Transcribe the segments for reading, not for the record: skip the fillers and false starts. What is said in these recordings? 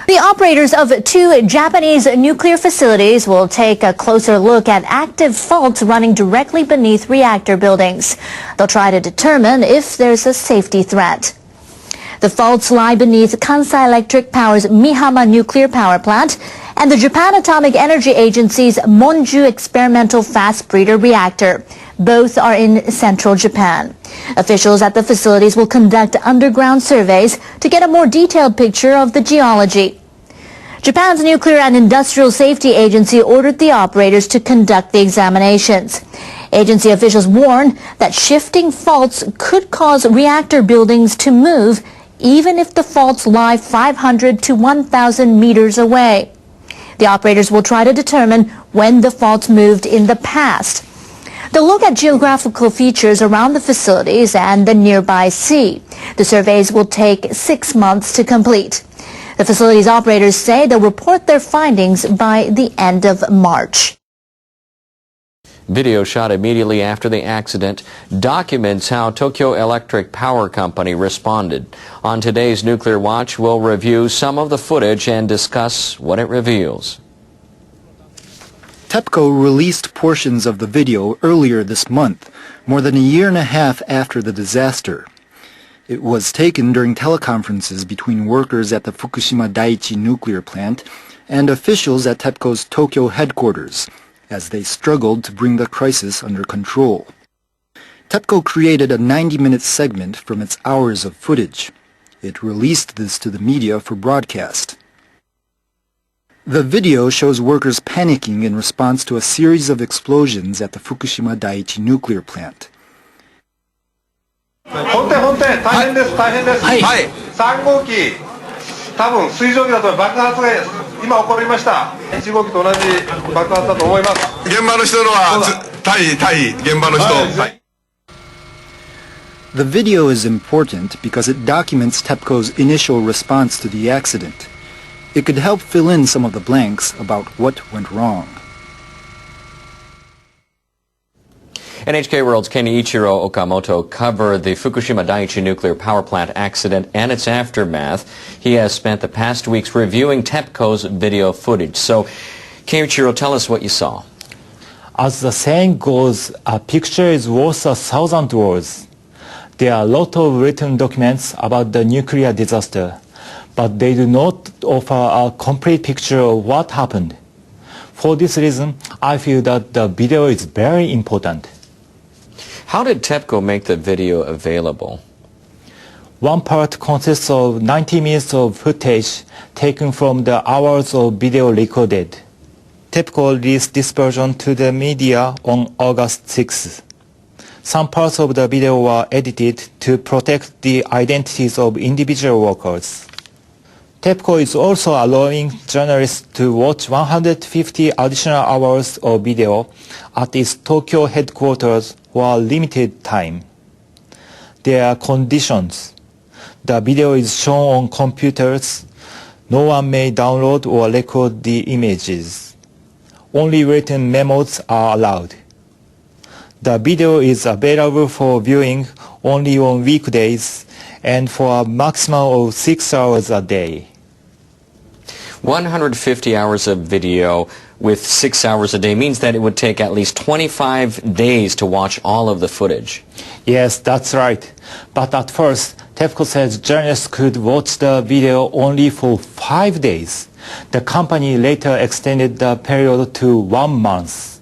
The operators of 2 Japanese nuclear facilities will take a closer look at active faults running directly beneath reactor buildings. They'll try to determine if there's a safety threat. The faults lie beneath Kansai Electric Power's Mihama nuclear power plant and the Japan Atomic Energy Agency's Monju experimental fast breeder reactor. Both are in central Japan. Officials at the facilities will conduct underground surveys to get a more detailed picture of the geology. Japan's Nuclear and Industrial Safety Agency ordered the operators to conduct the examinations. Agency officials warn that shifting faults could cause reactor buildings to move even if the faults lie 500 to 1,000 meters away. The operators will try to determine when the faults moved in the past. They'll look at geographical features around the facilities and the nearby sea. The surveys will take 6 months to complete. The facilities operators say they'll report their findings by the end of March. Video shot immediately after the accident documents how Tokyo Electric Power Company responded. On today's Nuclear Watch, we'll review some of the footage and discuss what it reveals. TEPCO released portions of the video earlier this month, more than a year and a half after the disaster. It was taken during teleconferences between workers at the Fukushima Daiichi nuclear plant and officials at TEPCO's Tokyo headquarters, as they struggled to bring the crisis under control. TEPCO created a 90-minute segment from its hours of footage. It released this to the media for broadcast. The video shows workers panicking in response to a series of explosions at the Fukushima Daiichi nuclear plant. 本店大変です。はい。3号機多分水蒸気だと爆発が今起こりました。1号機と同じ爆発だと思います。現場の人のは現場の人。The video is important because it documents TEPCO's initial response to the accident. It could help fill in some of the blanks about what went wrong. NHK World's Keniichiro Okamoto covered the Fukushima Daiichi nuclear power plant accident and its aftermath. He has spent the past weeks reviewing TEPCO's video footage. So, Keniichiro, tell us what you saw. As the saying goes, a picture is worth 1,000 words. There are a lot of written documents about the nuclear disaster, but they do not offer a complete picture of what happened. For this reason, I feel that the video is very important. How did TEPCO make the video available? One part consists of 90 minutes of footage taken from the hours of video recorded. TEPCO released this version to the media on August 6th. Some parts of the video were edited to protect the identities of individual workers. TEPCO is also allowing journalists to watch 150 additional hours of video at its Tokyo headquarters for a limited time. There are conditions. The video is shown on computers. No one may download or record the images. Only written memos are allowed. The video is available for viewing only on weekdays and for a maximum of 6 hours a day. 150 hours of video with 6 hours a day means that it would take at least 25 days to watch all of the footage. Yes, that's right. But at first, TEPCO says journalists could watch the video only for 5 days. The company later extended the period to 1 month.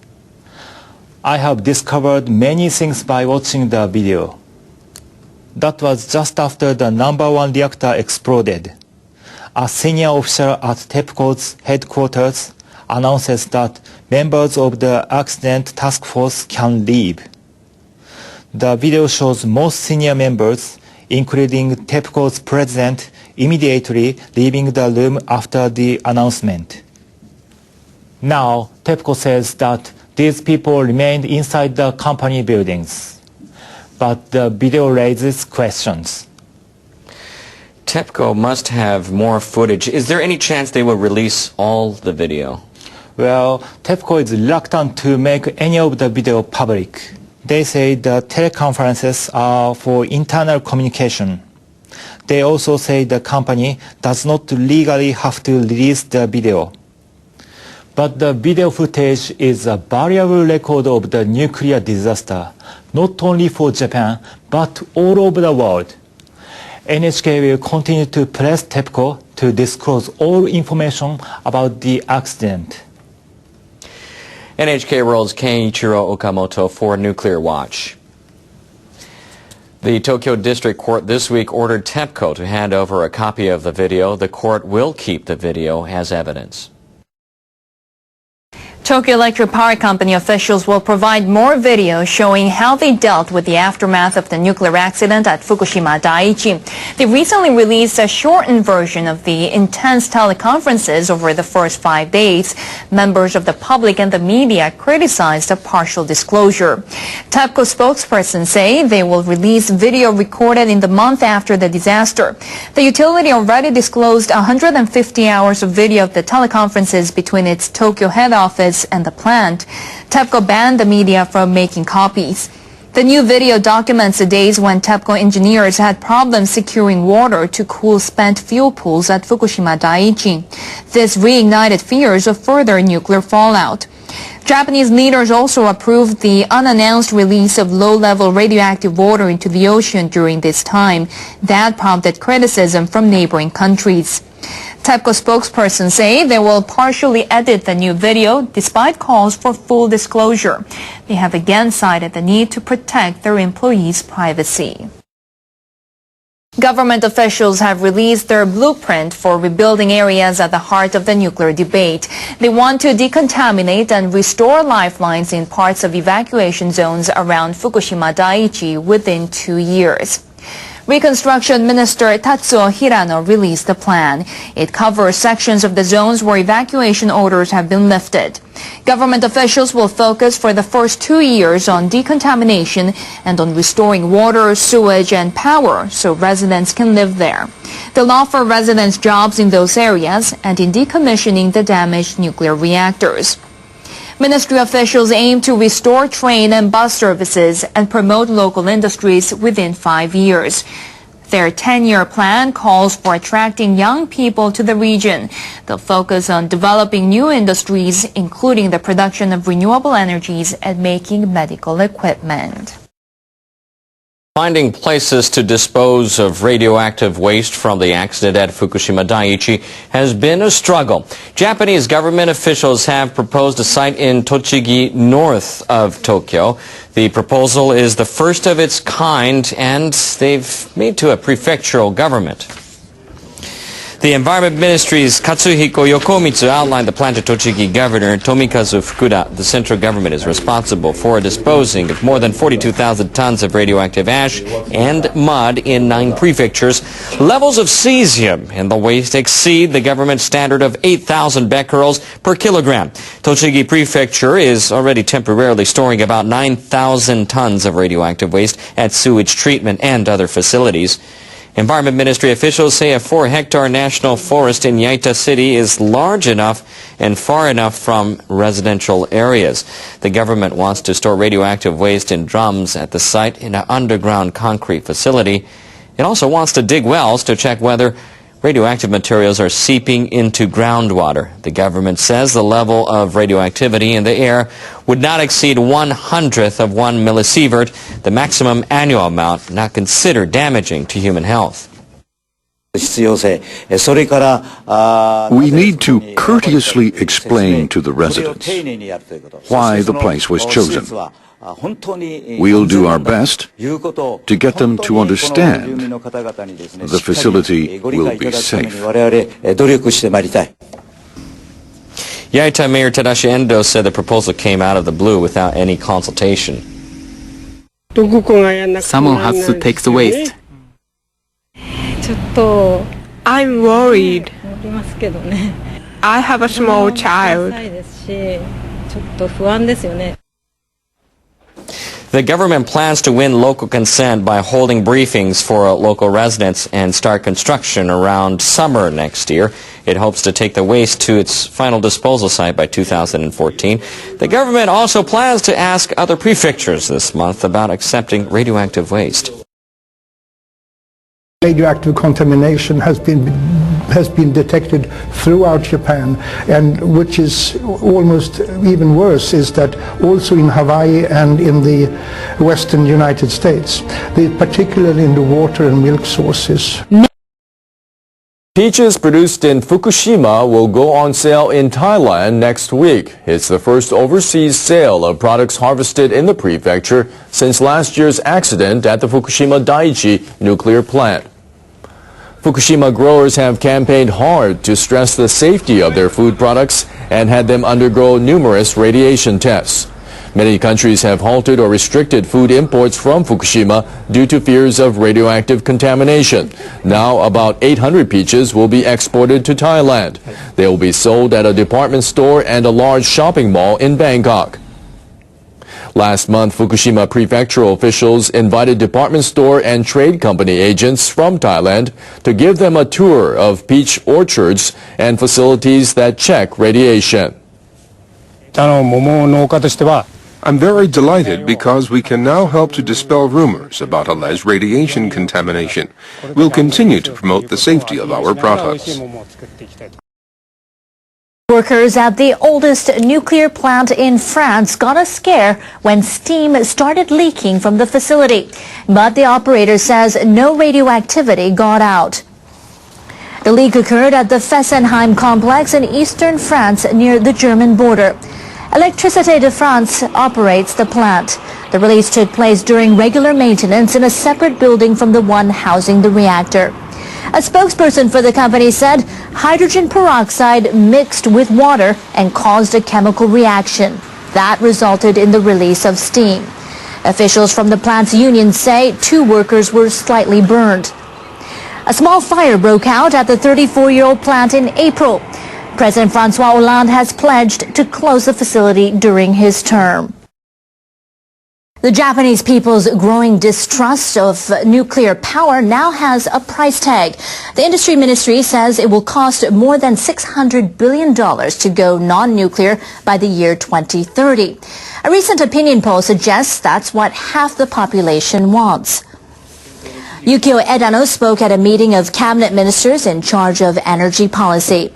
I have discovered many things by watching the video. That was just after the number 1 reactor exploded. A senior official at TEPCO's headquarters announces that members of the accident task force can leave. The video shows most senior members, including TEPCO's president, immediately leaving the room after the announcement. Now, TEPCO says that these people remained inside the company buildings. But the video raises questions. TEPCO must have more footage. Is there any chance they will release all the video? Well, TEPCO is reluctant to make any of the video public. They say the teleconferences are for internal communication. They also say the company does not legally have to release the video. But the video footage is a valuable record of the nuclear disaster, not only for Japan, but all over the world. NHK will continue to press TEPCO to disclose all information about the accident. NHK World's Kenichiro Okamoto for Nuclear Watch. The Tokyo District Court this week ordered TEPCO to hand over a copy of the video. The court will keep the video as evidence. Tokyo Electric Power Company officials will provide more video showing how they dealt with the aftermath of the nuclear accident at Fukushima Daiichi. They recently released a shortened version of the intense teleconferences over the first 5 days. Members of the public and the media criticized a partial disclosure. TEPCO spokespersons say they will release video recorded in the month after the disaster. The utility already disclosed 150 hours of video of the teleconferences between its Tokyo head office and the plant. TEPCO banned the media from making copies. The new video documents the days when TEPCO engineers had problems securing water to cool spent fuel pools at Fukushima Daiichi. This reignited fears of further nuclear fallout. Japanese leaders also approved the unannounced release of low-level radioactive water into the ocean during this time. That prompted criticism from neighboring countries. TEPCO spokespersons say they will partially edit the new video despite calls for full disclosure. They have again cited the need to protect their employees' privacy. Government officials have released their blueprint for rebuilding areas at the heart of the nuclear debate. They want to decontaminate and restore lifelines in parts of evacuation zones around Fukushima Daiichi within 2 years. Reconstruction Minister Tatsuo Hirano released the plan. It covers sections of the zones where evacuation orders have been lifted. Government officials will focus for the first 2 years on decontamination and on restoring water, sewage, and power so residents can live there. They'll offer residents jobs in those areas and in decommissioning the damaged nuclear reactors. Ministry officials aim to restore train and bus services and promote local industries within 5 years. Their 10-year plan calls for attracting young people to the region. They'll focus on developing new industries, including the production of renewable energies and making medical equipment. Finding places to dispose of radioactive waste from the accident at Fukushima Daiichi has been a struggle. Japanese government officials have proposed a site in Tochigi, north of Tokyo. The proposal is the first of its kind, and they've made to a prefectural government. The Environment Ministry's Katsuhiko Yokomitsu outlined the plan to Tochigi Governor Tomikazu Fukuda. The central government is responsible for disposing of more than 42,000 tons of radioactive ash and mud in 9 prefectures. Levels of cesium in the waste exceed the government standard of 8,000 becquerels per kilogram. Tochigi Prefecture is already temporarily storing about 9,000 tons of radioactive waste at sewage treatment and other facilities. Environment Ministry officials say a 4-hectare national forest in Yaita City is large enough and far enough from residential areas. The government wants to store radioactive waste in drums at the site in an underground concrete facility. It also wants to dig wells to check whether radioactive materials are seeping into groundwater. The government says the level of radioactivity in the air would not exceed 1/100th of 1 millisievert, the maximum annual amount not considered damaging to human health. We need to courteously explain to the residents why the place was chosen. We'll do our best to get them to understand the facility will be safe. Yaita Mayor Tadashi Endo said the proposal came out of the blue without any consultation. Someone has to take the waste. I'm worried. I have a small child. The government plans to win local consent by holding briefings for local residents and start construction around summer next year. It hopes to take the waste to its final disposal site by 2014. The government also plans to ask other prefectures this month about accepting radioactive waste. Radioactive contamination has been detected throughout Japan, and which is almost even worse is that also in Hawaii and in the western United States, particularly in the water and milk sources. Peaches produced in Fukushima will go on sale in Thailand next week. It's the first overseas sale of products harvested in the prefecture since last year's accident at the Fukushima Daiichi nuclear plant. Fukushima growers have campaigned hard to stress the safety of their food products and had them undergo numerous radiation tests. Many countries have halted or restricted food imports from Fukushima due to fears of radioactive contamination. Now about 800 peaches will be exported to Thailand. They will be sold at a department store and a large shopping mall in Bangkok. Last month, Fukushima prefectural officials invited department store and trade company agents from Thailand to give them a tour of peach orchards and facilities that check radiation. I'm very delighted because we can now help to dispel rumors about alleged radiation contamination. We'll continue to promote the safety of our products. Workers at the oldest nuclear plant in France got a scare when steam started leaking from the facility. But the operator says no radioactivity got out. The leak occurred at the Fessenheim complex in eastern France near the German border. Électricité de France operates the plant. The release took place during regular maintenance in a separate building from the one housing the reactor. A spokesperson for the company said hydrogen peroxide mixed with water and caused a chemical reaction. That resulted in the release of steam. Officials from the plant's union say 2 workers were slightly burned. A small fire broke out at the 34-year-old plant in April. President François Hollande has pledged to close the facility during his term. The Japanese people's growing distrust of nuclear power now has a price tag. The industry ministry says it will cost more than $600 billion to go non-nuclear by the year 2030. A recent opinion poll suggests that's what half the population wants. Yukio Edano spoke at a meeting of cabinet ministers in charge of energy policy.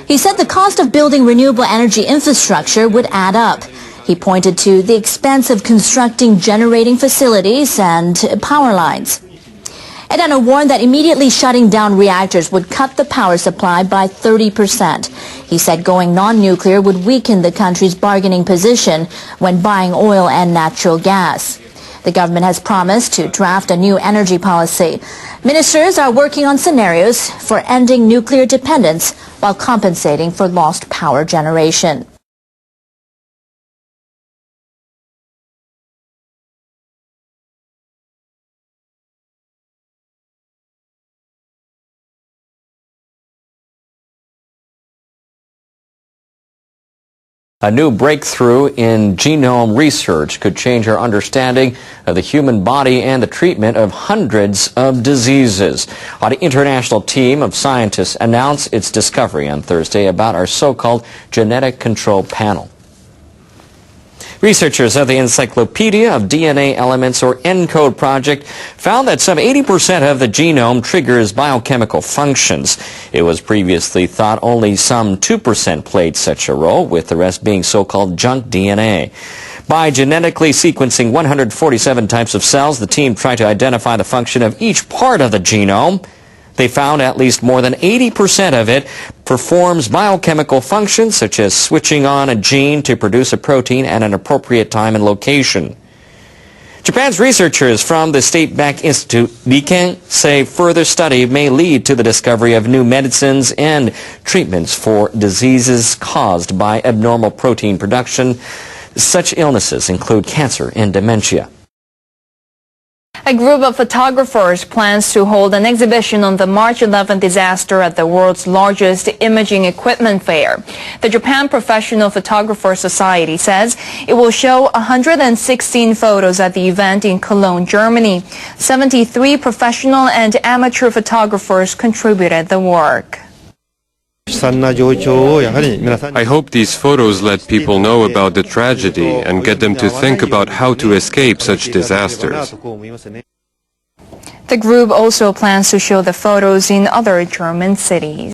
He said the cost of building renewable energy infrastructure would add up. He pointed to the expense of constructing generating facilities and power lines. Edano warned that immediately shutting down reactors would cut the power supply by 30%. He said going non-nuclear would weaken the country's bargaining position when buying oil and natural gas. The government has promised to draft a new energy policy. Ministers are working on scenarios for ending nuclear dependence while compensating for lost power generation. A new breakthrough in genome research could change our understanding of the human body and the treatment of hundreds of diseases. An international team of scientists announced its discovery on Thursday about our so-called genetic control panel. Researchers of the Encyclopedia of DNA Elements, or ENCODE project, found that some 80% of the genome triggers biochemical functions. It was previously thought only some 2% played such a role, with the rest being so-called junk DNA. By genetically sequencing 147 types of cells, the team tried to identify the function of each part of the genome. They found at least more than 80% of it performs biochemical functions such as switching on a gene to produce a protein at an appropriate time and location. Japan's researchers from the state-backed institute Riken say further study may lead to the discovery of new medicines and treatments for diseases caused by abnormal protein production. Such illnesses include cancer and dementia. A group of photographers plans to hold an exhibition on the March 11 disaster at the world's largest imaging equipment fair. The Japan Professional Photographer Society says it will show 116 photos at the event in Cologne, Germany. 73 professional and amateur photographers contributed the work. I hope these photos let people know about the tragedy and get them to think about how to escape such disasters. The group also plans to show the photos in other German cities.